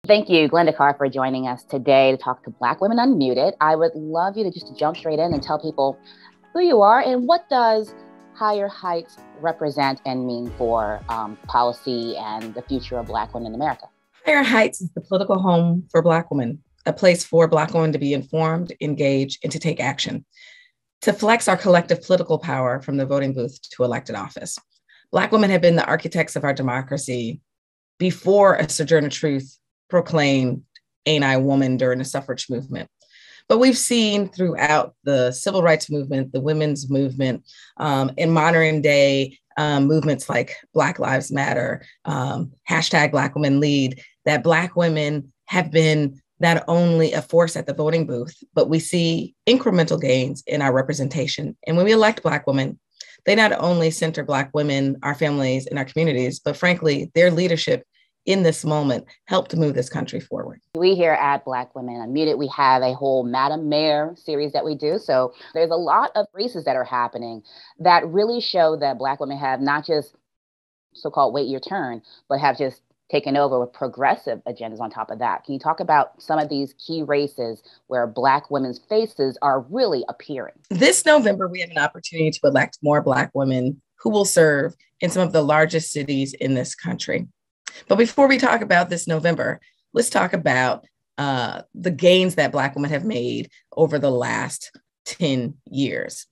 Thank you, Glynda Carr, for joining us today to talk to Black Women Unmuted. I would love you to just jump straight in and tell people who you are and what does Higher Heights represent and mean for policy and the future of Black women in America. Higher Heights is the political home for Black women, a place for Black women to be informed, engage, and to take action, to flex our collective political power from the voting booth to elected office. Black women have been the architects of our democracy before a Sojourner Truth proclaimed "Ain't I Woman" during the suffrage movement. But we've seen throughout the civil rights movement, the women's movement, in modern day movements like Black Lives Matter, hashtag Black Women Lead, that Black women have been not only a force at the voting booth, but we see incremental gains in our representation. And when we elect Black women, they not only center Black women, our families, and our communities, but frankly, their leadership in this moment help to move this country forward. We here at Black Women Unmuted, we have a whole Madam Mayor series that we do. So there's a lot of races that are happening that really show that Black women have not just so-called wait your turn, but have just taken over with progressive agendas on top of that. Can you talk about some of these key races where Black women's faces are really appearing? This November, we have an opportunity to elect more Black women who will serve in some of the largest cities in this country. But before we talk about this November, let's talk about the gains that Black women have made over the last 10 years.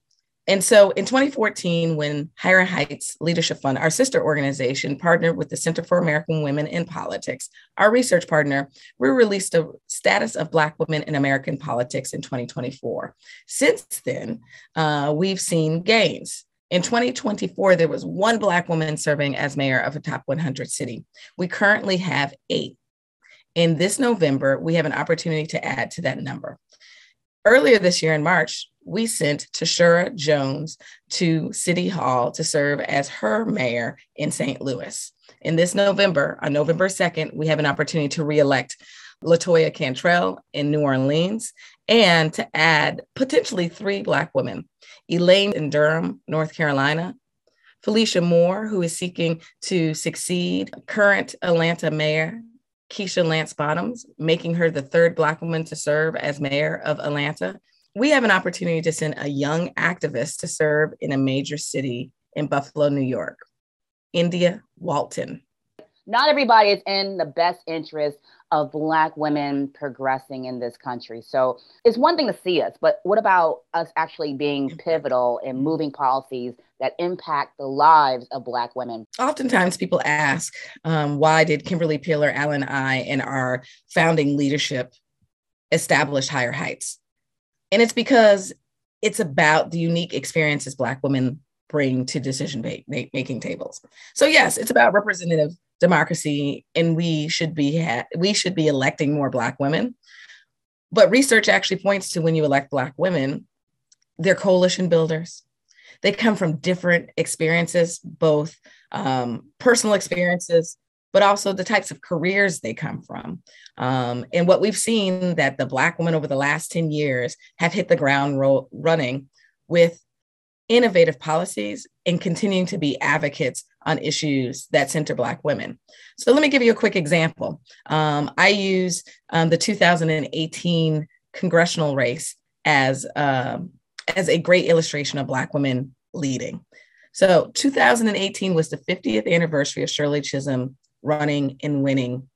And so in 2014, when Higher Heights Leadership Fund, our sister organization, partnered with the Center for American Women in Politics, our research partner, we released a status of Black women in American politics in 2024. Since then, we've seen gains. In 2024, there was one Black woman serving as mayor of a top 100 city. We currently have 8. In this November, we have an opportunity to add to that number. Earlier this year in March, we sent Tashura Jones to City Hall to serve as her mayor in St. Louis. In this November, on November 2nd, we have an opportunity to reelect LaToya Cantrell in New Orleans and to add potentially 3 Black women. Elaine in Durham, North Carolina, Felicia Moore, who is seeking to succeed current Atlanta Mayor Keisha Lance Bottoms, making her the 3rd Black woman to serve as mayor of Atlanta. We have an opportunity to send a young activist to serve in a major city in Buffalo, New York, India Walton. Not everybody is in the best interest of Black women progressing in this country. So it's one thing to see us, but what about us actually being pivotal in moving policies that impact the lives of Black women? Oftentimes people ask, why did Kimberly Peeler, Alan, I, and our founding leadership establish Higher Heights? And it's because it's about the unique experiences Black women bring to decision-making tables. So yes, it's about representative democracy, and we should be electing more Black women. But research actually points to when you elect Black women, they're coalition builders. They come from different experiences, both personal experiences, but also the types of careers they come from. And what we've seen that the Black women over the last 10 years have hit the ground running with innovative policies and continuing to be advocates on issues that center Black women. So let me give you a quick example. I use the 2018 congressional race as a great illustration of Black women leading. So 2018 was the 50th anniversary of Shirley Chisholm running and winning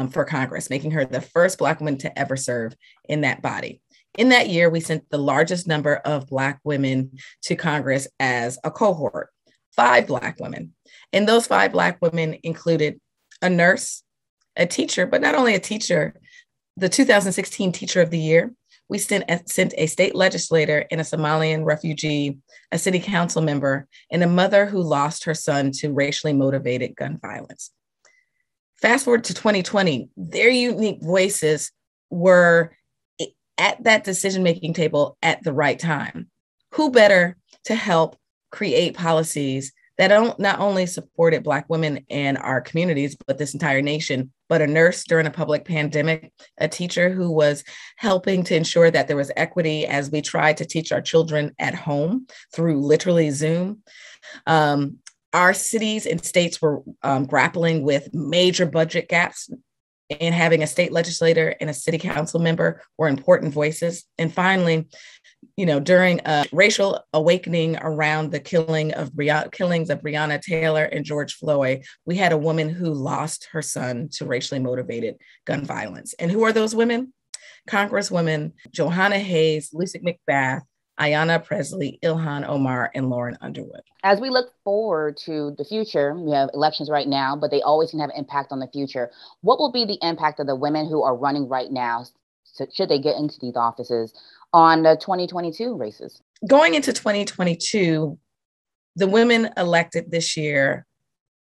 for Congress, making her the first Black woman to ever serve in that body. In that year, we sent the largest number of Black women to Congress as a cohort, 5 Black women. And those 5 Black women included a nurse, a teacher, but not only a teacher, the 2016 Teacher of the Year. We sent a state legislator and a Somalian refugee, a city council member, and a mother who lost her son to racially motivated gun violence. Fast forward to 2020, their unique voices were at that decision-making table at the right time. Who better to help create policies that not only supported Black women in our communities, but this entire nation, but a nurse during a public pandemic, a teacher who was helping to ensure that there was equity as we tried to teach our children at home through literally Zoom. Our cities and states were grappling with major budget gaps and having a state legislator and a city council member were important voices. And finally, during a racial awakening around the killings of Breonna Taylor and George Floyd, we had a woman who lost her son to racially motivated gun violence. And who are those women? Congresswomen Johanna Hayes, Lisa McBath, Ayanna Presley, Ilhan Omar, and Lauren Underwood. As we look forward to the future, we have elections right now, but they always can have an impact on the future. What will be the impact of the women who are running right now, should they get into these offices, on the 2022 races? Going into 2022, the women elected this year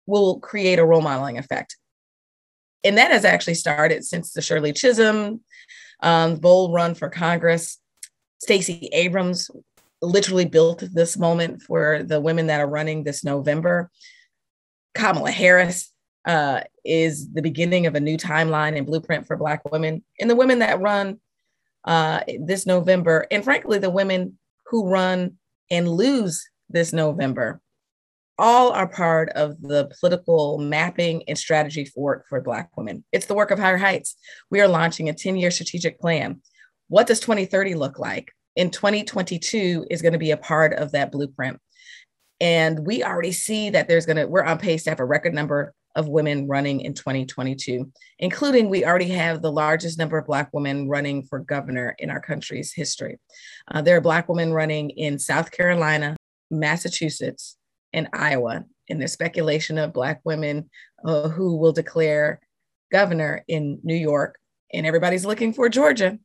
will create a role modeling effect. And that has actually started since the Shirley Chisholm bold run for Congress. Stacey Abrams literally built this moment for the women that are running this November. Kamala Harris is the beginning of a new timeline and blueprint for Black women. And the women that run this November, and frankly, the women who run and lose this November, all are part of the political mapping and strategy for Black women. It's the work of Higher Heights. We are launching a 10-year strategic plan. What does 2030 look like? In 2022 is going to be a part of that blueprint. And we already see that we're on pace to have a record number of women running in 2022, including we already have the largest number of Black women running for governor in our country's history. There are Black women running in South Carolina, Massachusetts, and Iowa. And there's speculation of Black women who will declare governor in New York. And everybody's looking for Georgia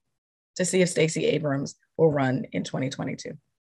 to see if Stacey Abrams will run in 2022.